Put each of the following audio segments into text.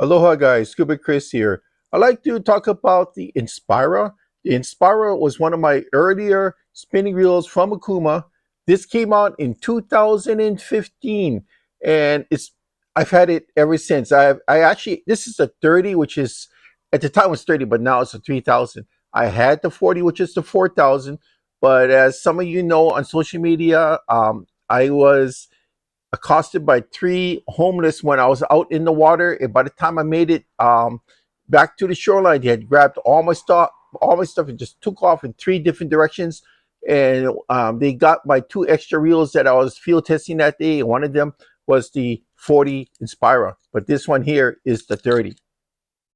Aloha guys, Scuba Chris here. I'd like to talk about the Inspira. The Inspira was one of my earlier spinning reels from Okuma. This came out in 2015 and I've had it ever since. I actually this is a 30, which is at the time it was 30, but now it's a 3000. I had the 40, which is the 4000, but as some of you know on social media, I was accosted by three homeless when I was out in the water. And by the time I made it back to the shoreline, they had grabbed all my stuff, and just took off in three different directions. And they got my two extra reels that I was field testing that day. And one of them was the 40 Inspira, but this one here is the 30.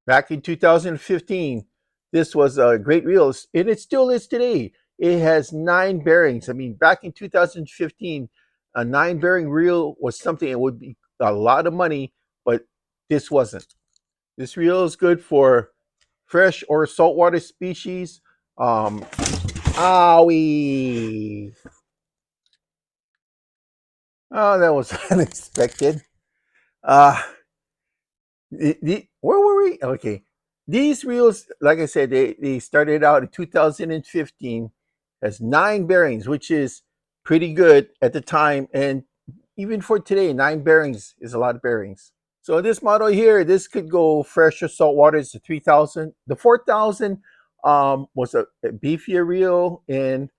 Back in 2015, this was a great reel, and it still is today. It has nine bearings. I mean, back in 2015, a nine bearing reel was something that would be a lot of money, but this wasn't. This reel is good for fresh or saltwater species. Owie! Oh, that was unexpected. Uh, where were we? Okay. These reels, like I said, they started out in 2015 as nine bearings, which is pretty good at the time. And even for today, nine bearings is a lot of bearings. So this model here, this could go fresh or saltwater. It's a 3000. The 4000 was a beefier reel. And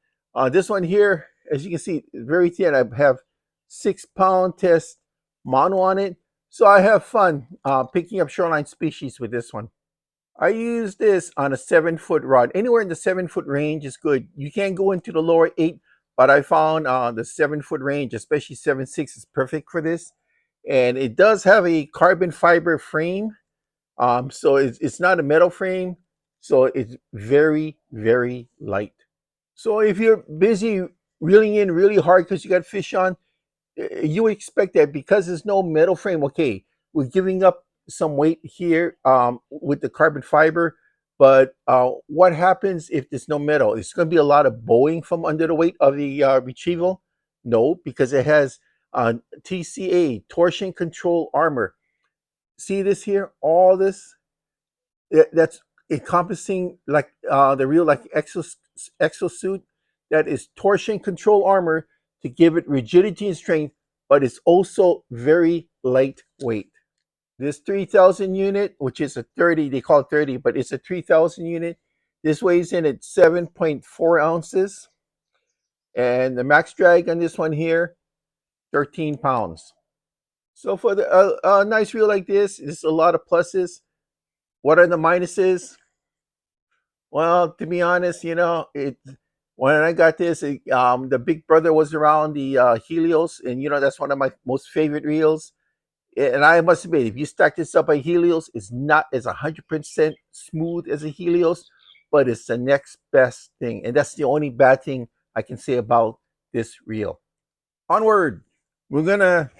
this one here, as you can see, very thin. I have 6 pound test mono on it. So I have fun picking up shoreline species with this one. I use this on a 7 foot rod. Anywhere in the 7 foot range is good. You can't go into the lower 8, but I found the 7 foot range, especially 7.6, is perfect for this. And it does have a carbon fiber frame. So it's not a metal frame. So it's very, very light. So if you're busy reeling in really hard because you got fish on, you expect that because there's no metal frame. Okay, we're giving up some weight here with the carbon fiber, but what happens if there's no metal? It's going to be a lot of bowing from under the weight of the retrieval. No, because it has TCA, torsion control armor. See this here? All this that's encompassing like the real like exosuit, that is torsion control armor to give it rigidity and strength, but it's also very lightweight. This 3000 unit, which is a 30, they call it 30, but it's a 3000 unit. This weighs in at 7.4 ounces. And the max drag on this one here, 13 pounds. So for the nice reel like this, there's a lot of pluses. What are the minuses? Well, to be honest, when I got this, the big brother was around the Helios, and that's one of my most favorite reels. And I must admit, if you stack this up by Helios, it's not as 100% smooth as a Helios, but it's the next best thing, and that's the only bad thing I can say about this reel. Onward, I'm gonna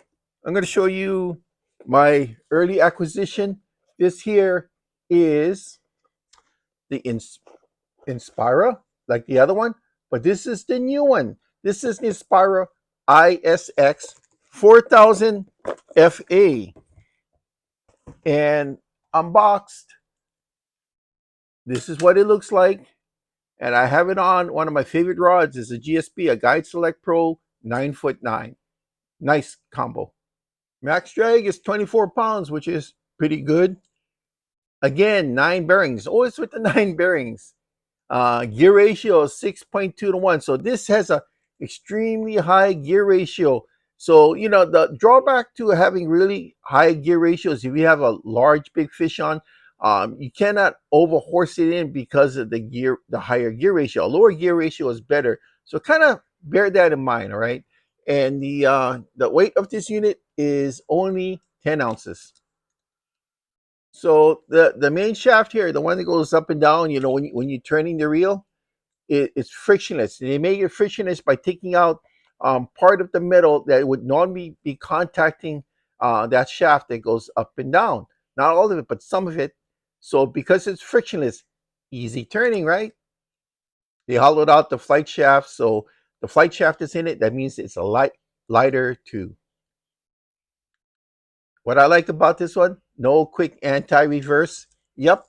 show you my early acquisition. This here is the Inspira, like the other one, but this is the new one. This is the Inspira ISX 4000 FA, and unboxed. This is what it looks like, and I have it on one of my favorite rods. Is a GSP, a Guide Select Pro 9'9". Nice combo. Max drag is 24 pounds, which is pretty good. Again, nine bearings. Always with the nine bearings. Gear ratio is 6.2 to 1. So this has a extremely high gear ratio. So, the drawback to having really high gear ratios, if you have a large, big fish on, you cannot overhorse it in because of the higher gear ratio. A lower gear ratio is better. So kind of bear that in mind, all right? And the weight of this unit is only 10 ounces. So the main shaft here, the one that goes up and down, when you're turning the reel, it's frictionless. They make it frictionless by taking out part of the metal that would normally be contacting that shaft that goes up and down. Not all of it, but some of it. So because it's frictionless, easy turning, right? They hollowed out the flight shaft, so the flight shaft is in it. That means it's lighter too. What I like about this one, No quick anti-reverse. Yep.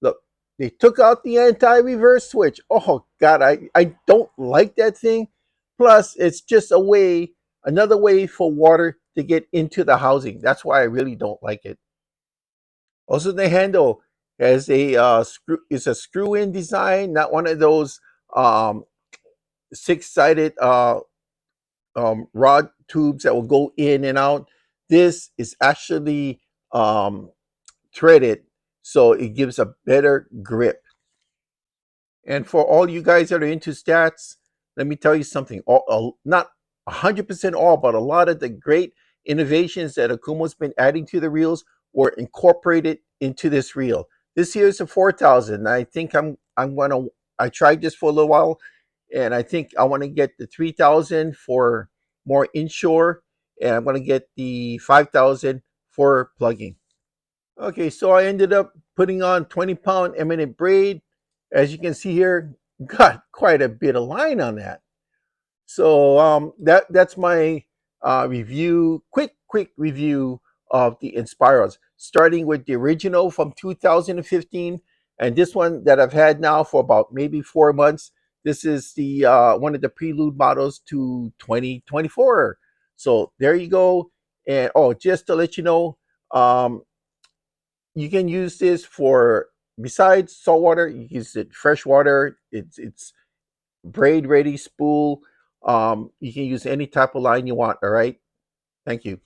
Look, they took out the anti-reverse switch. Oh God, I don't like that thing. Plus, it's just another way for water to get into the housing. That's why I really don't like it. Also, the handle has a screw. It's a screw-in design, not one of those um, six-sided rod tubes that will go in and out. This is actually um, threaded, so it gives a better grip. And for all you guys that are into stats, let me tell you something. Not 100% all, but a lot of the great innovations that Akuma's been adding to the reels were incorporated into this reel. This here is a 4,000. I think I'm gonna. I tried this for a little while, and I think I want to get the 3,000 for more inshore, and I'm gonna get the 5,000 for plugging. Okay, so I ended up putting on 20-pound eminent braid. As you can see here, got quite a bit of line on that. So that's my review, quick review of the Inspiras, starting with the original from 2015, and this one that I've had now for about maybe 4 months. This is the one of the prelude models to 2024. So there you go. And oh, just to let you know, um, you can use this for besides saltwater. You use it freshwater. It's braid ready spool. You can use any type of line you want. All right. Thank you.